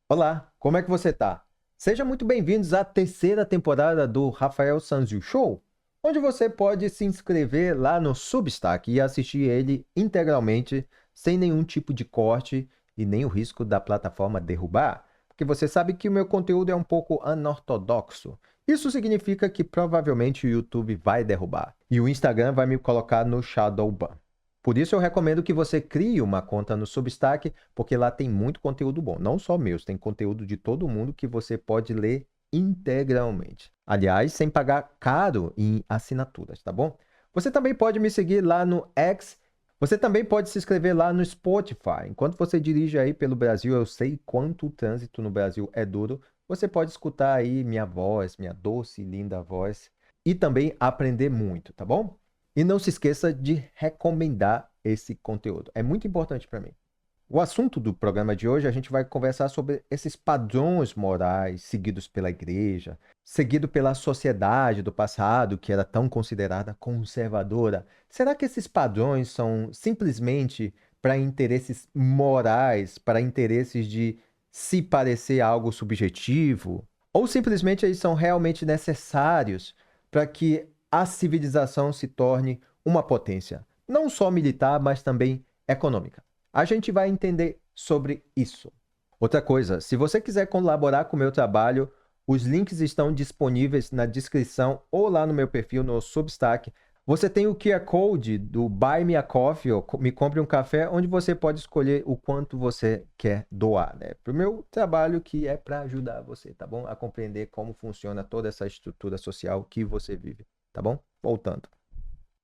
Olá, como é que você tá? Sejam muito bem-vindos à terceira temporada do Rafael Sanzio Show, onde você pode se inscrever lá no Substack e assistir ele integralmente, sem nenhum tipo de corte e nem o risco da plataforma derrubar, porque você sabe que o meu conteúdo é um pouco anortodoxo. Isso significa que provavelmente o YouTube vai derrubar e o Instagram vai me colocar no shadow ban. Por isso eu recomendo que você crie uma conta no Substack, porque lá tem muito conteúdo bom. Não só meus, tem conteúdo de todo mundo que você pode ler integralmente. Aliás, sem pagar caro em assinaturas, tá bom? Você também pode me seguir lá no X. Você também pode se inscrever lá no Spotify. Enquanto você dirige aí pelo Brasil, eu sei quanto o trânsito no Brasil é duro. Você pode escutar aí minha voz, minha doce e linda voz, e também aprender muito, tá bom? E não se esqueça de recomendar esse conteúdo. É muito importante para mim. O assunto do programa de hoje, a gente vai conversar sobre esses padrões morais seguidos pela igreja, seguido pela sociedade do passado, que era tão considerada conservadora. Será que esses padrões são simplesmente para interesses morais, para interesses de se parecer a algo subjetivo? Ou simplesmente eles são realmente necessários para que a civilização se torne uma potência, não só militar, mas também econômica? A gente vai entender sobre isso. Outra coisa, se você quiser colaborar com o meu trabalho, os links estão disponíveis na descrição ou lá no meu perfil no Substack. Você tem o QR Code do Buy Me a Coffee ou Me Compre um Café, onde você pode escolher o quanto você quer doar, né? Para o meu trabalho, que é para ajudar você, tá bom? A compreender como funciona toda essa estrutura social que você vive, tá bom? Voltando.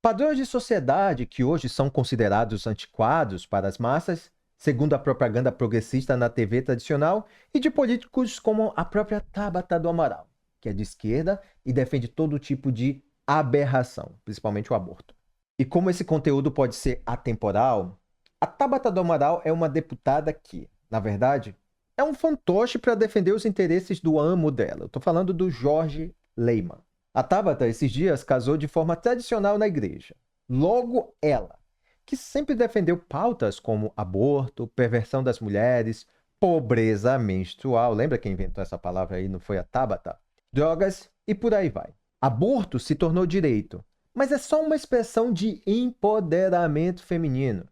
Padrões de sociedade que hoje são considerados antiquados para as massas, segundo a propaganda progressista na TV tradicional, e de políticos como a própria Tabata do Amaral, que é de esquerda e defende todo tipo de aberração, principalmente o aborto. E como esse conteúdo pode ser atemporal, a Tabata do Amaral é uma deputada que, na verdade, é um fantoche para defender os interesses do amo dela. Eu estou falando do Jorge Leiman. A Tabata, esses dias, casou de forma tradicional na igreja. Logo ela, que sempre defendeu pautas como aborto, perversão das mulheres, pobreza menstrual, lembra quem inventou essa palavra aí, não foi a Tabata? Drogas e por aí vai. Aborto se tornou direito, mas é só uma expressão de empoderamento feminino.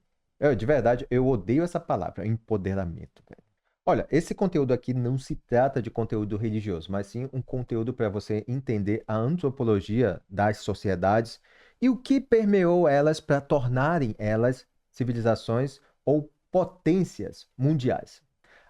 De verdade, eu odeio essa palavra, empoderamento. Olha, esse conteúdo aqui não se trata de conteúdo religioso, mas sim um conteúdo para você entender a antropologia das sociedades e o que permeou elas para tornarem elas civilizações ou potências mundiais.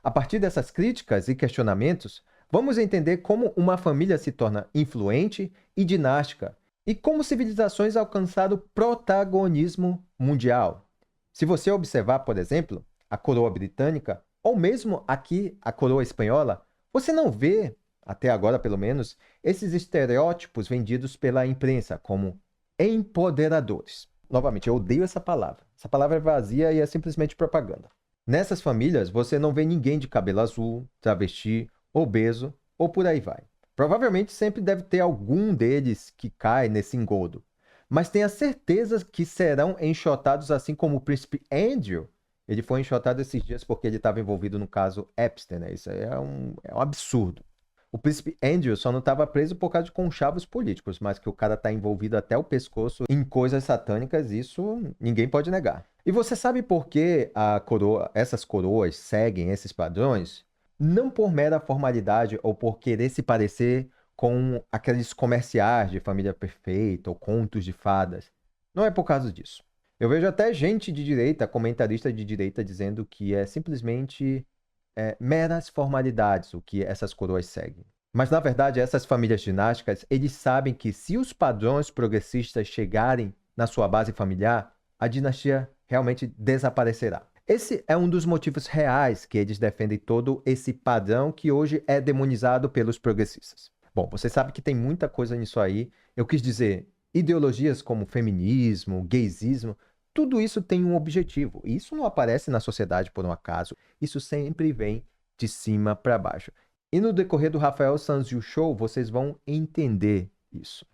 A partir dessas críticas e questionamentos, vamos entender como uma família se torna influente e dinástica e como civilizações alcançaram protagonismo mundial. Se você observar, por exemplo, a coroa britânica, ou mesmo aqui a coroa espanhola, você não vê, até agora pelo menos, esses estereótipos vendidos pela imprensa como empoderadores. Novamente, eu odeio essa palavra. Essa palavra é vazia e é simplesmente propaganda. Nessas famílias, você não vê ninguém de cabelo azul, travesti, obeso ou por aí vai. Provavelmente sempre deve ter algum deles que cai nesse engodo. Mas tenha certeza que serão enxotados assim como o príncipe Andrew. Ele foi enxotado esses dias porque ele estava envolvido no caso Epstein, né? Isso aí é um absurdo. O príncipe Andrew só não estava preso por causa de conchavos políticos, mas que o cara está envolvido até o pescoço em coisas satânicas, isso ninguém pode negar. E você sabe por que essas coroas seguem esses padrões? Não por mera formalidade ou por querer se parecer com aqueles comerciais de família perfeita ou contos de fadas. Não é por causa disso. Eu vejo até gente de direita, comentarista de direita, dizendo que é simplesmente meras formalidades o que essas coroas seguem. Mas, na verdade, essas famílias dinásticas, eles sabem que se os padrões progressistas chegarem na sua base familiar, a dinastia realmente desaparecerá. Esse é um dos motivos reais que eles defendem todo esse padrão que hoje é demonizado pelos progressistas. Bom, você sabe que tem muita coisa nisso aí. Eu quis dizer, ideologias como feminismo, gaysismo, tudo isso tem um objetivo. E isso não aparece na sociedade por um acaso. Isso sempre vem de cima para baixo. E no decorrer do Rafael Sanzio Show, vocês vão entender isso.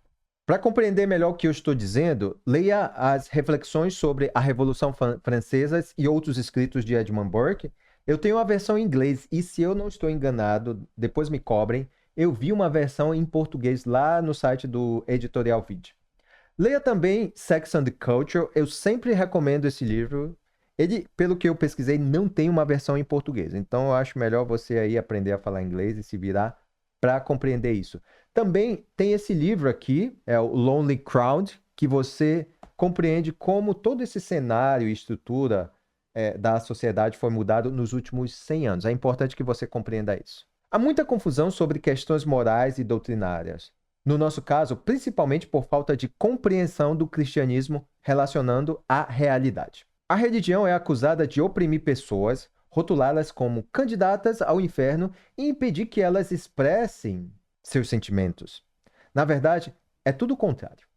Para compreender melhor o que eu estou dizendo, leia as reflexões sobre a Revolução Francesa e outros escritos de Edmund Burke, Eu tenho uma versão em inglês e, se eu não estou enganado, depois me cobrem, eu vi uma versão em português lá no site do Editorial Vid. Leia também Sex and the Culture, eu sempre recomendo esse livro. Ele, pelo que eu pesquisei, não tem uma versão em português, então eu acho melhor você aí aprender a falar inglês e se virar para compreender isso. Também tem esse livro aqui, é o Lonely Crowd, que você compreende como todo esse cenário e estrutura da sociedade foi mudado nos últimos 100 anos. É importante que você compreenda isso. Há muita confusão sobre questões morais e doutrinárias. No nosso caso, principalmente por falta de compreensão do cristianismo relacionando à realidade. A religião é acusada de oprimir pessoas, rotulá-las como candidatas ao inferno e impedir que elas expressem seus sentimentos. Na verdade, é tudo o contrário.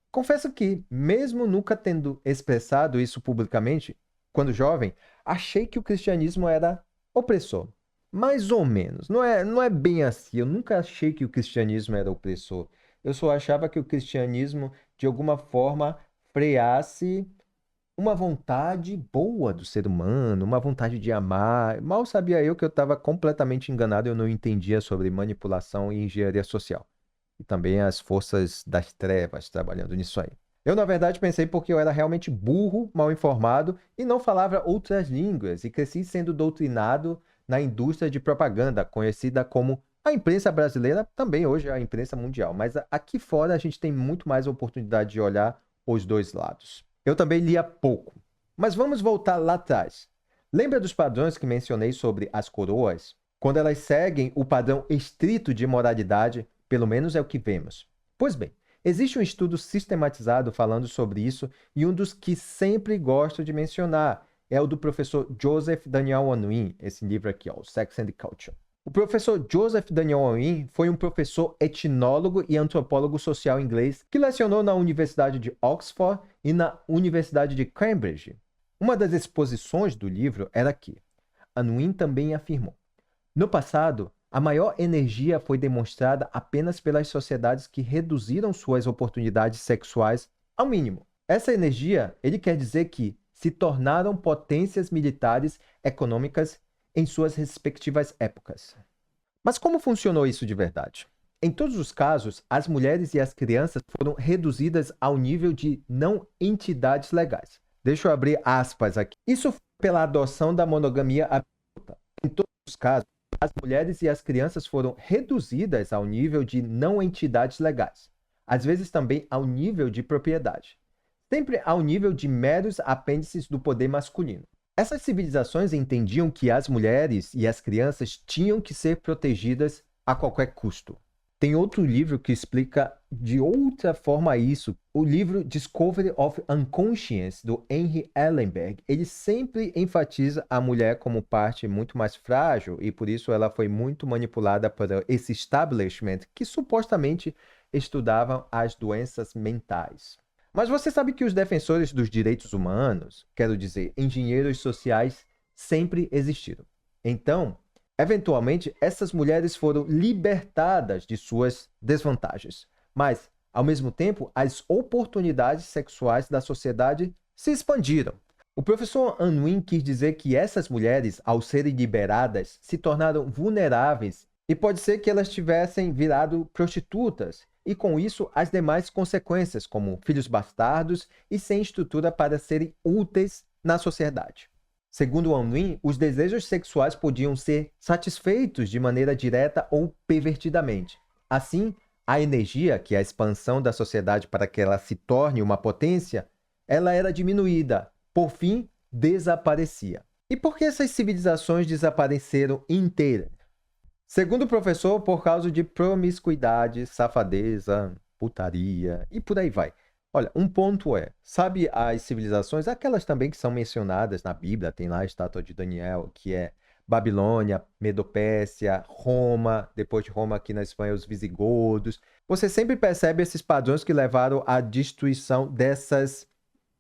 Confesso que, mesmo nunca tendo expressado isso publicamente, quando jovem, achei que o cristianismo era opressor. Mais ou menos. Não é bem assim. Eu nunca achei que o cristianismo era opressor. Eu só achava que o cristianismo, de alguma forma, freasse uma vontade boa do ser humano, uma vontade de amar. Mal sabia eu que eu estava completamente enganado, eu não entendia sobre manipulação e engenharia social. E também as forças das trevas trabalhando nisso aí. Eu, na verdade, pensei porque eu era realmente burro, mal informado e não falava outras línguas, e cresci sendo doutrinado na indústria de propaganda, conhecida como a imprensa brasileira, também hoje é a imprensa mundial. Mas aqui fora a gente tem muito mais oportunidade de olhar os dois lados. Eu também lia pouco. Mas vamos voltar lá atrás. Lembra dos padrões que mencionei sobre as coroas? Quando elas seguem o padrão estrito de moralidade, pelo menos é o que vemos. Pois bem, existe um estudo sistematizado falando sobre isso e um dos que sempre gosto de mencionar é o do professor Joseph Daniel Unwin, esse livro aqui, ó, o Sex and Culture. O professor Joseph Daniel Unwin foi um professor etnólogo e antropólogo social inglês que lecionou na Universidade de Oxford e na Universidade de Cambridge. Uma das exposições do livro era que Unwin também afirmou: no passado, a maior energia foi demonstrada apenas pelas sociedades que reduziram suas oportunidades sexuais ao mínimo. Essa energia, ele quer dizer que se tornaram potências militares econômicas em suas respectivas épocas. Mas como funcionou isso de verdade? Em todos os casos, as mulheres e as crianças foram reduzidas ao nível de não entidades legais. Deixa eu abrir aspas aqui. Isso foi pela adoção da monogamia absoluta. Em todos os casos, as mulheres e as crianças foram reduzidas ao nível de não entidades legais, às vezes também ao nível de propriedade, sempre ao nível de meros apêndices do poder masculino. Essas civilizações entendiam que as mulheres e as crianças tinham que ser protegidas a qualquer custo. Tem outro livro que explica de outra forma isso. O livro Discovery of Unconscience, do Henry Ellenberg. Ele sempre enfatiza a mulher como parte muito mais frágil e por isso ela foi muito manipulada por esse establishment que supostamente estudavam as doenças mentais. Mas você sabe que os defensores dos direitos humanos, quero dizer, engenheiros sociais, sempre existiram. Então, eventualmente, essas mulheres foram libertadas de suas desvantagens. Mas, ao mesmo tempo, as oportunidades sexuais da sociedade se expandiram. O professor Unwin quis dizer que essas mulheres, ao serem liberadas, se tornaram vulneráveis e pode ser que elas tivessem virado prostitutas e, com isso, as demais consequências, como filhos bastardos e sem estrutura para serem úteis na sociedade. Segundo Unwin, os desejos sexuais podiam ser satisfeitos de maneira direta ou pervertidamente. Assim, a energia, que é a expansão da sociedade para que ela se torne uma potência, ela era diminuída, por fim, desaparecia. E por que essas civilizações desapareceram inteiras? Segundo o professor, por causa de promiscuidade, safadeza, putaria e por aí vai. Olha, um ponto é, sabe as civilizações, aquelas também que são mencionadas na Bíblia, tem lá a estátua de Daniel, que é Babilônia, Medopécia, Roma, depois de Roma aqui na Espanha, os visigodos. Você sempre percebe esses padrões que levaram à destruição dessas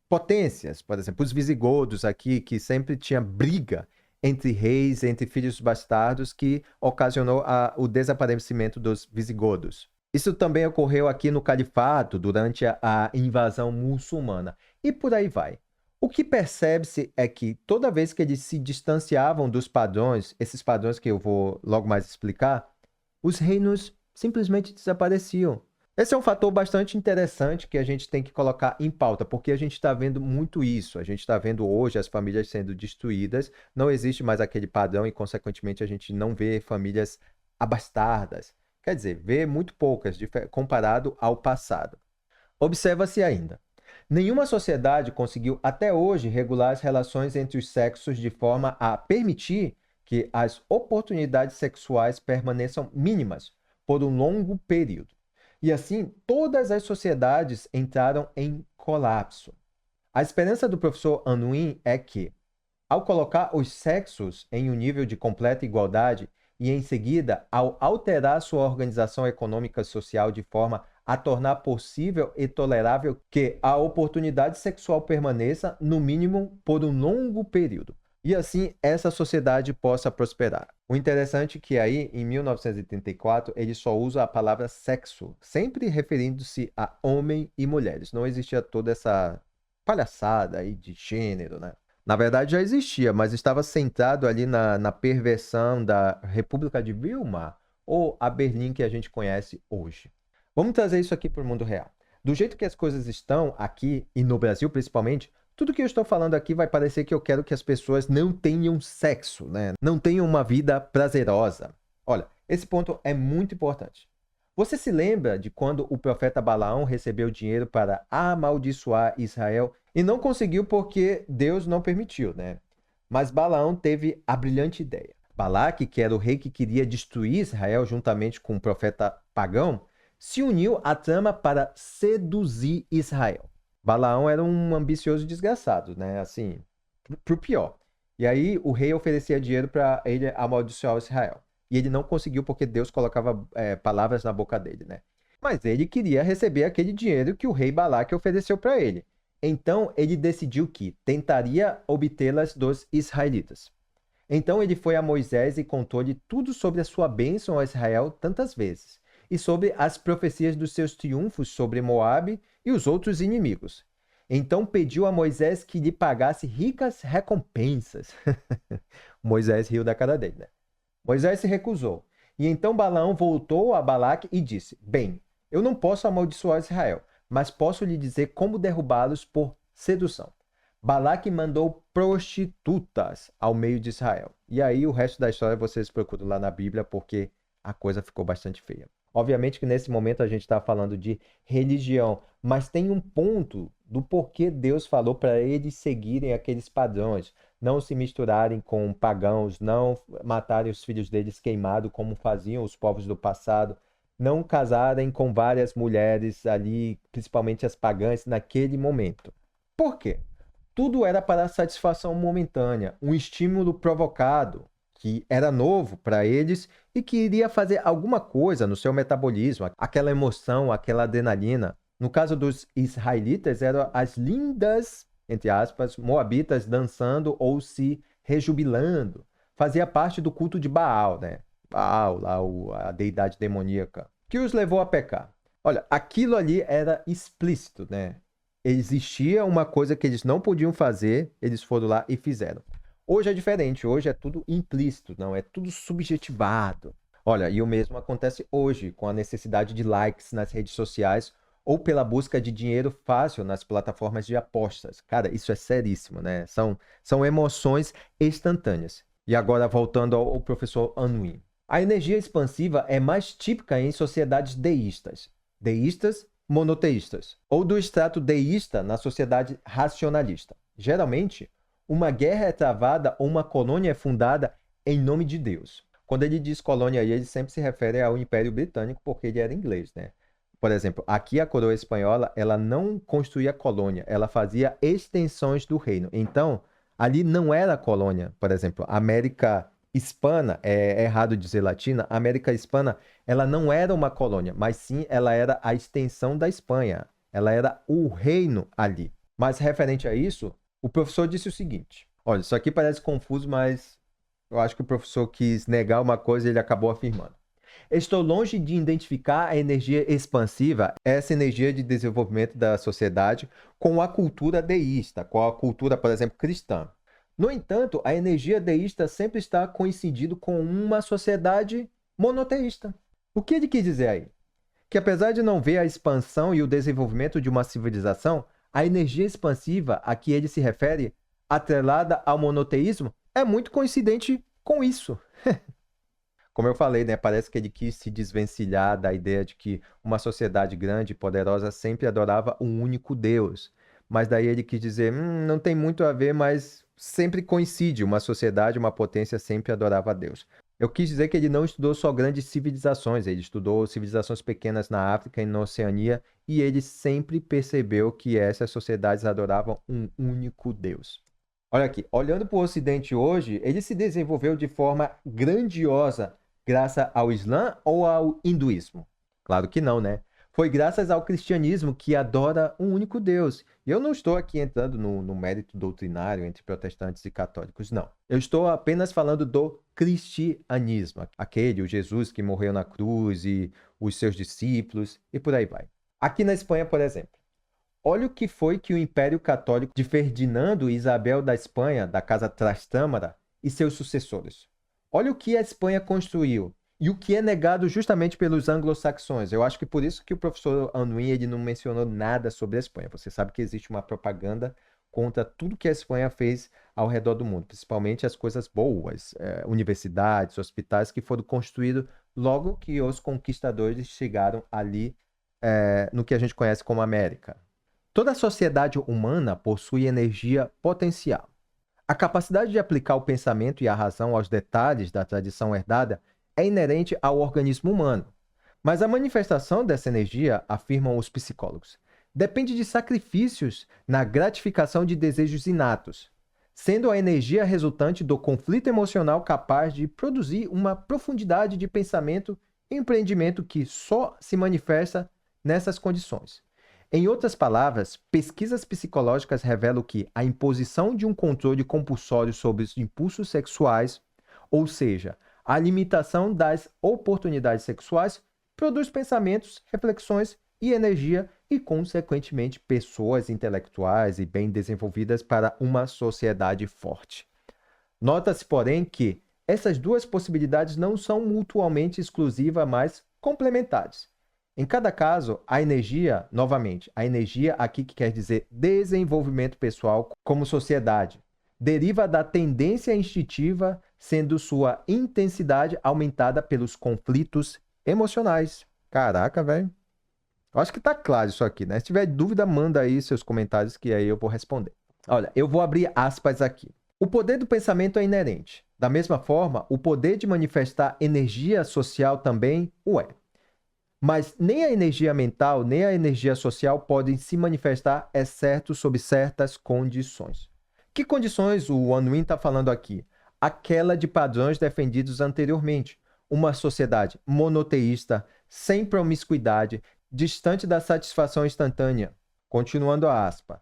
potências. Por exemplo, os visigodos aqui, que sempre tinha briga entre reis, entre filhos bastardos, que ocasionou o desaparecimento dos visigodos. Isso também ocorreu aqui no Califato, durante a invasão muçulmana. E por aí vai. O que percebe-se é que toda vez que eles se distanciavam dos padrões, esses padrões que eu vou logo mais explicar, os reinos simplesmente desapareciam. Esse é um fator bastante interessante que a gente tem que colocar em pauta, porque a gente está vendo muito isso. A gente está vendo hoje as famílias sendo destruídas, não existe mais aquele padrão e, consequentemente, a gente não vê famílias abastardas. Quer dizer, vê muito poucas comparado ao passado. Observa-se ainda. Nenhuma sociedade conseguiu até hoje regular as relações entre os sexos de forma a permitir que as oportunidades sexuais permaneçam mínimas por um longo período. E assim, todas as sociedades entraram em colapso. A esperança do professor Unwin é que, ao colocar os sexos em um nível de completa igualdade e, em seguida, ao alterar sua organização econômica e social de forma a tornar possível e tolerável que a oportunidade sexual permaneça, no mínimo, por um longo período, e assim essa sociedade possa prosperar. O interessante é que aí, em 1984, ele só usa a palavra sexo, sempre referindo-se a homem e mulheres. Não existia toda essa palhaçada aí de gênero, né? Na verdade, já existia, mas estava centrado ali na perversão da República de Weimar, ou a Berlim que a gente conhece hoje. Vamos trazer isso aqui para o mundo real. Do jeito que as coisas estão aqui, e no Brasil principalmente, tudo que eu estou falando aqui vai parecer que eu quero que as pessoas não tenham sexo, né? Não tenham uma vida prazerosa. Olha, esse ponto é muito importante. Você se lembra de quando o profeta Balaão recebeu dinheiro para amaldiçoar Israel e não conseguiu porque Deus não permitiu, né? Mas Balaão teve a brilhante ideia. Balaque, que era o rei que queria destruir Israel juntamente com o profeta pagão, se uniu à trama para seduzir Israel. Balaão era um ambicioso desgraçado, né? Assim, pro pior. E aí o rei oferecia dinheiro para ele amaldiçoar Israel. E ele não conseguiu porque Deus colocava palavras na boca dele, né? Mas ele queria receber aquele dinheiro que o rei Balaque ofereceu para ele. Então ele decidiu que tentaria obtê-las dos israelitas. Então ele foi a Moisés e contou-lhe tudo sobre a sua bênção a Israel tantas vezes, e sobre as profecias dos seus triunfos sobre Moabe e os outros inimigos. Então pediu a Moisés que lhe pagasse ricas recompensas. Moisés riu da cara dele, né? Moisés se recusou. E então Balaão voltou a Balaque e disse: Bem, eu não posso amaldiçoar Israel, mas posso lhe dizer como derrubá-los por sedução. Balaque mandou prostitutas ao meio de Israel. E aí o resto da história vocês procuram lá na Bíblia, porque a coisa ficou bastante feia. Obviamente que nesse momento a gente está falando de religião, mas tem um ponto do porquê Deus falou para eles seguirem aqueles padrões, não se misturarem com pagãos, não matarem os filhos deles queimados como faziam os povos do passado, não casarem com várias mulheres ali, principalmente as pagãs, naquele momento. Por quê? Tudo era para satisfação momentânea, um estímulo provocado, que era novo para eles e que iria fazer alguma coisa no seu metabolismo, aquela emoção, aquela adrenalina. No caso dos israelitas, eram as lindas, entre aspas, moabitas dançando ou se rejubilando. Fazia parte do culto de Baal, né? Baal, lá, a deidade demoníaca, que os levou a pecar. Olha, aquilo ali era explícito, né? Existia uma coisa que eles não podiam fazer, eles foram lá e fizeram. Hoje é diferente, hoje é tudo implícito, não, é tudo subjetivado. Olha, e o mesmo acontece hoje com a necessidade de likes nas redes sociais ou pela busca de dinheiro fácil nas plataformas de apostas. Cara, isso é seríssimo, né? São emoções instantâneas. E agora, voltando ao professor Unwin. A energia expansiva é mais típica em sociedades deístas. Deístas, monoteístas. Ou do extrato deísta na sociedade racionalista. Geralmente, uma guerra é travada ou uma colônia é fundada em nome de Deus. Quando ele diz colônia, ele sempre se refere ao Império Britânico, porque ele era inglês, né? Por exemplo, aqui a coroa espanhola, ela não construía colônia, ela fazia extensões do reino. Então, ali não era colônia. Por exemplo, América Hispana, é errado dizer latina, a América Hispana, ela não era uma colônia, mas sim ela era a extensão da Espanha. Ela era o reino ali. Mas referente a isso, o professor disse o seguinte: olha, isso aqui parece confuso, mas eu acho que o professor quis negar uma coisa e ele acabou afirmando. Estou longe de identificar a energia expansiva, essa energia de desenvolvimento da sociedade, com a cultura deísta, com a cultura, por exemplo, cristã. No entanto, a energia deísta sempre está coincidindo com uma sociedade monoteísta. O que ele quis dizer aí? Que apesar de não ver a expansão e o desenvolvimento de uma civilização, a energia expansiva a que ele se refere, atrelada ao monoteísmo, é muito coincidente com isso. Como eu falei, né, parece que ele quis se desvencilhar da ideia de que uma sociedade grande e poderosa sempre adorava um único Deus. Mas daí ele quis dizer, não tem muito a ver, mas sempre coincide, uma sociedade, uma potência sempre adorava a Deus. Eu quis dizer que ele não estudou só grandes civilizações, ele estudou civilizações pequenas na África e na Oceania, e ele sempre percebeu que essas sociedades adoravam um único Deus. Olha aqui, olhando para o Ocidente hoje, ele se desenvolveu de forma grandiosa graças ao Islã ou ao hinduísmo? Claro que não, né? Foi graças ao cristianismo que adora um único Deus. E eu não estou aqui entrando no mérito doutrinário entre protestantes e católicos, não. Eu estou apenas falando do cristianismo, aquele, o Jesus que morreu na cruz e os seus discípulos e por aí vai. Aqui na Espanha, por exemplo, olha o que foi que o Império Católico de Ferdinando e Isabel da Espanha, da Casa Trastâmara, e seus sucessores. Olha o que a Espanha construiu e o que é negado justamente pelos anglo-saxões. Eu acho que por isso que o professor Anouilh ele não mencionou nada sobre a Espanha. Você sabe que existe uma propaganda contra tudo que a Espanha fez ao redor do mundo, principalmente as coisas boas, universidades, hospitais que foram construídos logo que os conquistadores chegaram ali no que a gente conhece como América. Toda a sociedade humana possui energia potencial. A capacidade de aplicar o pensamento e a razão aos detalhes da tradição herdada é inerente ao organismo humano. Mas a manifestação dessa energia, afirmam os psicólogos, depende de sacrifícios na gratificação de desejos inatos, sendo a energia resultante do conflito emocional capaz de produzir uma profundidade de pensamento e empreendimento que só se manifesta nessas condições. Em outras palavras, pesquisas psicológicas revelam que a imposição de um controle compulsório sobre os impulsos sexuais, ou seja, a limitação das oportunidades sexuais, produz pensamentos, reflexões e energia e, consequentemente, pessoas intelectuais e bem desenvolvidas para uma sociedade forte. Nota-se, porém, que essas duas possibilidades não são mutuamente exclusivas, mas complementares. Em cada caso, a energia, novamente, a energia aqui que quer dizer desenvolvimento pessoal como sociedade, deriva da tendência instintiva, sendo sua intensidade aumentada pelos conflitos emocionais. Caraca, velho. Acho que tá claro isso aqui, né? Se tiver dúvida, manda aí seus comentários que aí eu vou responder. Olha, eu vou abrir aspas aqui. O poder do pensamento é inerente. Da mesma forma, o poder de manifestar energia social também o é. Mas nem a energia mental, nem a energia social podem se manifestar, exceto sob certas condições. Que condições o Anouilh está falando aqui? Aquela de padrões defendidos anteriormente. Uma sociedade monoteísta, sem promiscuidade, distante da satisfação instantânea. Continuando a aspa.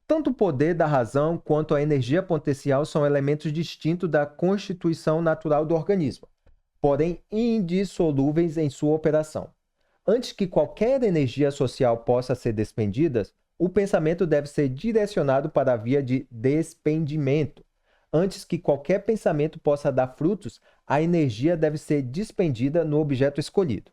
Tanto o poder da razão quanto a energia potencial são elementos distintos da constituição natural do organismo, porém indissolúveis em sua operação. Antes que qualquer energia social possa ser despendida, o pensamento deve ser direcionado para a via de despendimento. Antes que qualquer pensamento possa dar frutos, a energia deve ser despendida no objeto escolhido.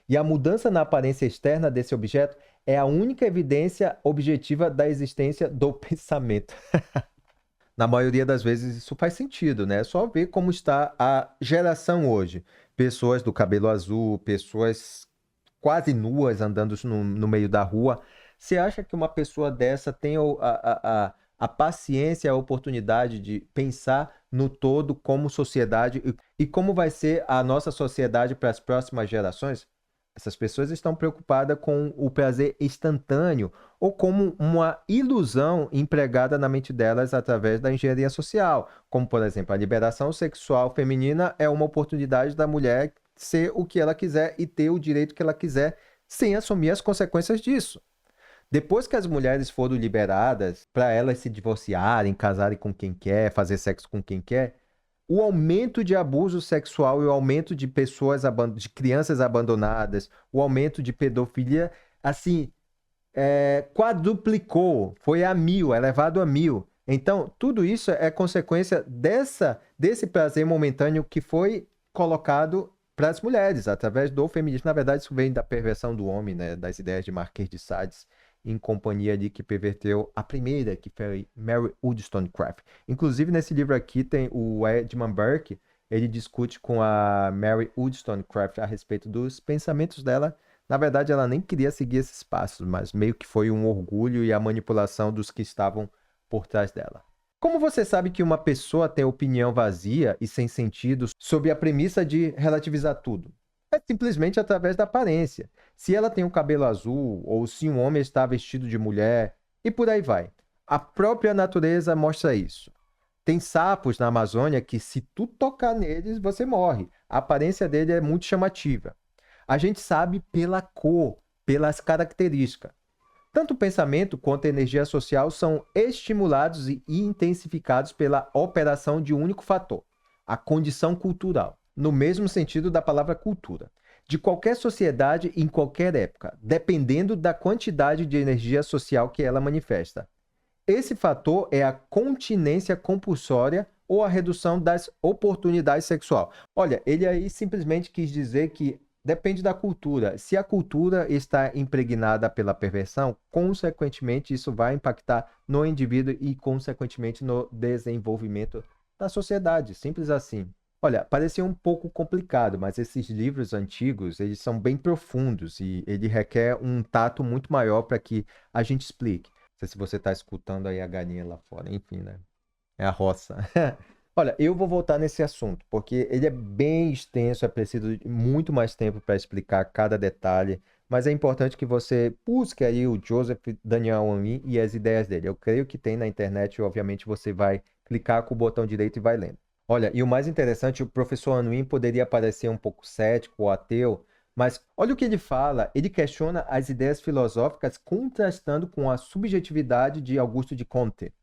E a mudança na aparência externa desse objeto é a única evidência objetiva da existência do pensamento. Na maioria das vezes isso faz sentido, né? É só ver como está a geração hoje. Pessoas do cabelo azul, pessoas quase nuas andando no meio da rua. Você acha que uma pessoa dessa tem a paciência, a oportunidade de pensar no todo como sociedade e como vai ser a nossa sociedade para as próximas gerações? Essas pessoas estão preocupadas com o prazer instantâneo ou como uma ilusão empregada na mente delas através da engenharia social, como, por exemplo, a liberação sexual feminina é uma oportunidade da mulher ser o que ela quiser e ter o direito que ela quiser sem assumir as consequências disso. Depois que as mulheres foram liberadas para elas se divorciarem, casarem com quem quer, fazer sexo com quem quer, O aumento de abuso sexual e o aumento de de crianças abandonadas, o aumento de pedofilia, assim, quadruplicou, foi a 1000, elevado a 1000. Então, tudo isso é consequência desse prazer momentâneo que foi colocado para as mulheres, através do feminismo. Na verdade, isso vem da perversão do homem, né? Das ideias de Marquês de Sades, em companhia ali que perverteu a primeira, que foi Mary Wollstonecraft. Inclusive, nesse livro aqui tem o Edmund Burke, ele discute com a Mary Wollstonecraft a respeito dos pensamentos dela. Na verdade, ela nem queria seguir esses passos, mas meio que foi um orgulho e a manipulação dos que estavam por trás dela. Como você sabe que uma pessoa tem opinião vazia e sem sentido sob a premissa de relativizar tudo? É simplesmente através da aparência. Se ela tem o cabelo azul, ou se um homem está vestido de mulher, e por aí vai. A própria natureza mostra isso. Tem sapos na Amazônia que, se tu tocar neles, você morre. A aparência dele é muito chamativa. A gente sabe pela cor, pelas características. Tanto o pensamento quanto a energia social são estimulados e intensificados pela operação de um único fator, a condição cultural, no mesmo sentido da palavra cultura, de qualquer sociedade em qualquer época, dependendo da quantidade de energia social que ela manifesta. Esse fator é a continência compulsória ou a redução das oportunidades sexual. Olha, ele aí simplesmente quis dizer que depende da cultura. Se a cultura está impregnada pela perversão, consequentemente isso vai impactar no indivíduo e, consequentemente, no desenvolvimento da sociedade. Simples assim. Olha, parecia um pouco complicado, mas esses livros antigos, eles são bem profundos e ele requer um tato muito maior para que a gente explique. Não sei se você está escutando aí a galinha lá fora, enfim, né? É a roça. Olha, eu vou voltar nesse assunto, porque ele é bem extenso, é preciso de muito mais tempo para explicar cada detalhe, mas é importante que você busque aí o Joseph Daniel Hanlin e as ideias dele. Eu creio que tem na internet e, obviamente, você vai clicar com o botão direito e vai lendo. Olha, e o mais interessante, o professor Hanlin poderia parecer um pouco cético ou ateu, mas olha o que ele fala, ele questiona as ideias filosóficas contrastando com a subjetividade de Augusto de Comte.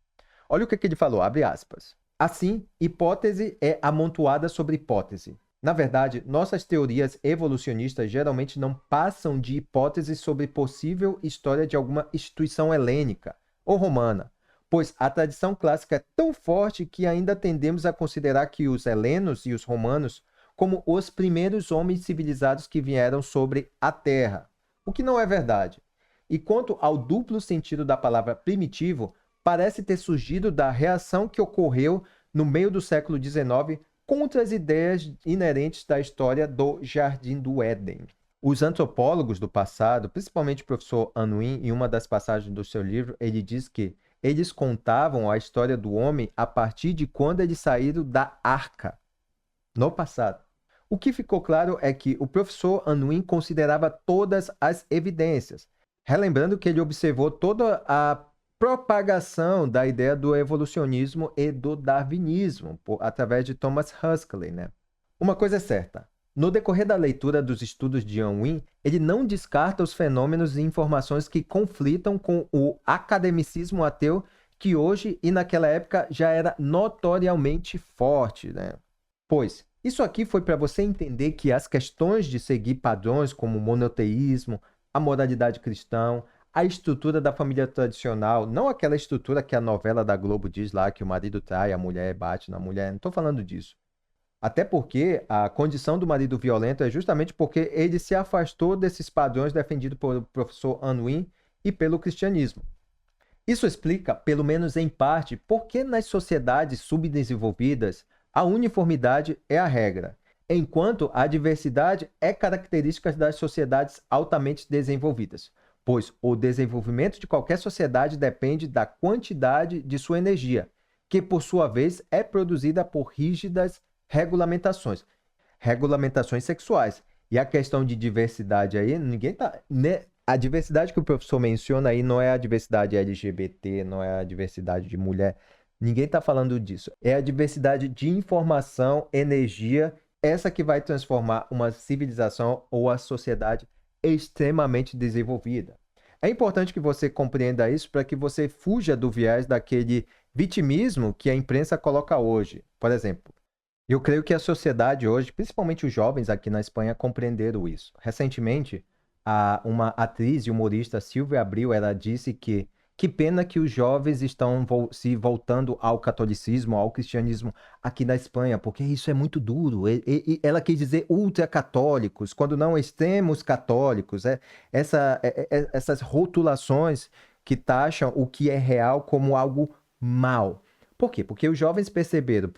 Olha o que ele falou, abre aspas. Assim, hipótese é amontoada sobre hipótese. Na verdade, nossas teorias evolucionistas geralmente não passam de hipóteses sobre possível história de alguma instituição helênica ou romana, pois a tradição clássica é tão forte que ainda tendemos a considerar que os helenos e os romanos como os primeiros homens civilizados que vieram sobre a Terra, o que não é verdade. E quanto ao duplo sentido da palavra primitivo, parece ter surgido da reação que ocorreu no meio do século XIX contra as ideias inerentes da história do Jardim do Éden. Os antropólogos do passado, principalmente o professor Unwin, em uma das passagens do seu livro, ele diz que eles contavam a história do homem a partir de quando eles saíram da arca, no passado. O que ficou claro é que o professor Unwin considerava todas as evidências, relembrando que ele observou toda a propagação da ideia do evolucionismo e do darwinismo, através de Thomas Huxley, né? Uma coisa é certa, no decorrer da leitura dos estudos de Unwin, ele não descarta os fenômenos e informações que conflitam com o academicismo ateu que hoje e naquela época já era notoriamente forte, né? Pois, isso aqui foi para você entender que as questões de seguir padrões como o monoteísmo, a moralidade cristã, a estrutura da família tradicional, não aquela estrutura que a novela da Globo diz lá que o marido trai, a mulher bate na mulher, não estou falando disso. Até porque a condição do marido violento é justamente porque ele se afastou desses padrões defendidos pelo professor Unwin e pelo cristianismo. Isso explica, pelo menos em parte, por que nas sociedades subdesenvolvidas a uniformidade é a regra, enquanto a diversidade é característica das sociedades altamente desenvolvidas, pois o desenvolvimento de qualquer sociedade depende da quantidade de sua energia, que por sua vez é produzida por rígidas regulamentações sexuais. E a questão de diversidade aí, ninguém tá, né? A diversidade que o professor menciona aí não é a diversidade LGBT, não é a diversidade de mulher. Ninguém está falando disso. É a diversidade de informação, energia, essa que vai transformar uma civilização ou a sociedade extremamente desenvolvida. É importante que você compreenda isso para que você fuja do viés daquele vitimismo que a imprensa coloca hoje. Por exemplo, Eu creio que a sociedade hoje, principalmente os jovens aqui na Espanha, compreenderam isso. Recentemente, uma atriz e humorista, Silvia Abril, ela disse que pena que os jovens estão se voltando ao catolicismo, ao cristianismo aqui na Espanha, porque isso é muito duro. E ela quis dizer ultracatólicos, quando não extremos católicos. Essas rotulações que taxam o que é real como algo mal. Por quê? Porque os jovens perceberam,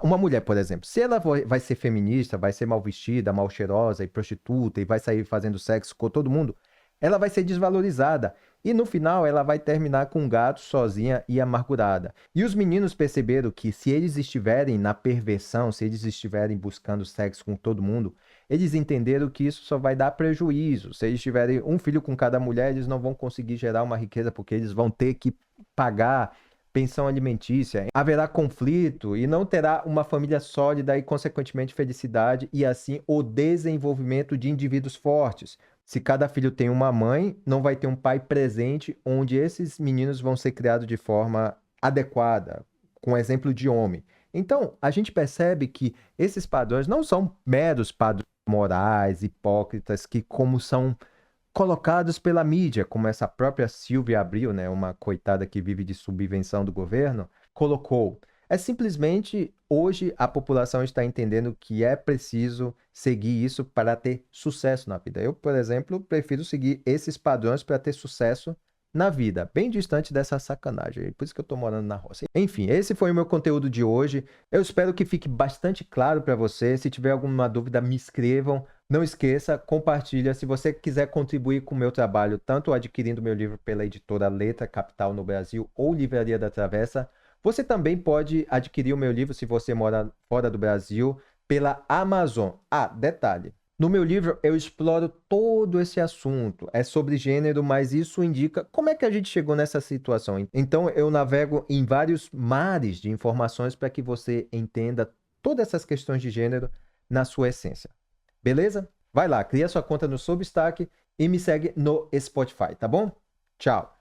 uma mulher, por exemplo, se ela vai ser feminista, vai ser mal vestida, mal cheirosa e prostituta e vai sair fazendo sexo com todo mundo, ela vai ser desvalorizada. E no final ela vai terminar com um gato sozinha e amargurada. E os meninos perceberam que se eles estiverem na perversão, se eles estiverem buscando sexo com todo mundo, eles entenderam que isso só vai dar prejuízo. Se eles tiverem um filho com cada mulher, eles não vão conseguir gerar uma riqueza porque eles vão ter que pagar pensão alimentícia, haverá conflito e não terá uma família sólida e, consequentemente, felicidade e, assim, o desenvolvimento de indivíduos fortes. Se cada filho tem uma mãe, não vai ter um pai presente onde esses meninos vão ser criados de forma adequada, com exemplo de homem. Então, a gente percebe que esses padrões não são meros padrões morais, hipócritas, que como são colocados pela mídia, como essa própria Silvia Abril, né, uma coitada que vive de subvenção do governo, colocou. É simplesmente hoje a população está entendendo que é preciso seguir isso para ter sucesso na vida. Eu, por exemplo, prefiro seguir esses padrões para ter sucesso na vida, bem distante dessa sacanagem. Por isso que eu estou morando na roça. Enfim, esse foi o meu conteúdo de hoje. Eu espero que fique bastante claro para você. Se tiver alguma dúvida, me escrevam. Não esqueça, compartilha. Se você quiser contribuir com o meu trabalho, tanto adquirindo meu livro pela editora Letra Capital no Brasil ou Livraria da Travessa, você também pode adquirir o meu livro, se você mora fora do Brasil, pela Amazon. Ah, detalhe. No meu livro, eu exploro todo esse assunto. É sobre gênero, mas isso indica como é que a gente chegou nessa situação. Então, eu navego em vários mares de informações para que você entenda todas essas questões de gênero na sua essência. Beleza? Vai lá, cria sua conta no Substack e me segue no Spotify, tá bom? Tchau!